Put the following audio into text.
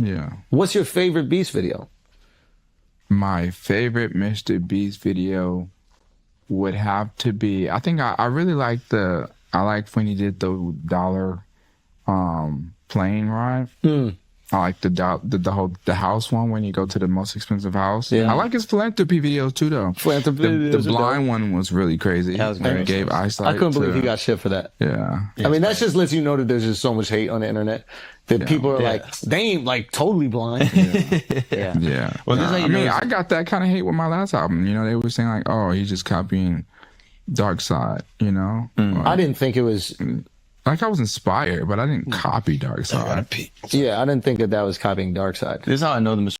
Yeah. What's your favorite Beast video? My favorite MrBeast video would have to be, I think I really like I like when he did the dollar plane ride. I like the house one when you go to the most expensive house. Yeah. I like his philanthropy videos too, though. The blind one was really crazy. That was great. He gave eyesight. I couldn't believe he got shit for that. Yeah. I mean, that just lets you know that there's just so much hate on the internet that people are like, they ain't like totally blind. Yeah. Yeah. Well, this is how you I mean, know I got that kind of hate with my last album. You know, they were saying like, oh, he's just copying Dark Side, you know? I didn't think it was... Like, I was inspired, but I didn't copy Dark Side. Yeah, I didn't think that was copying Dark Side. This is how I know the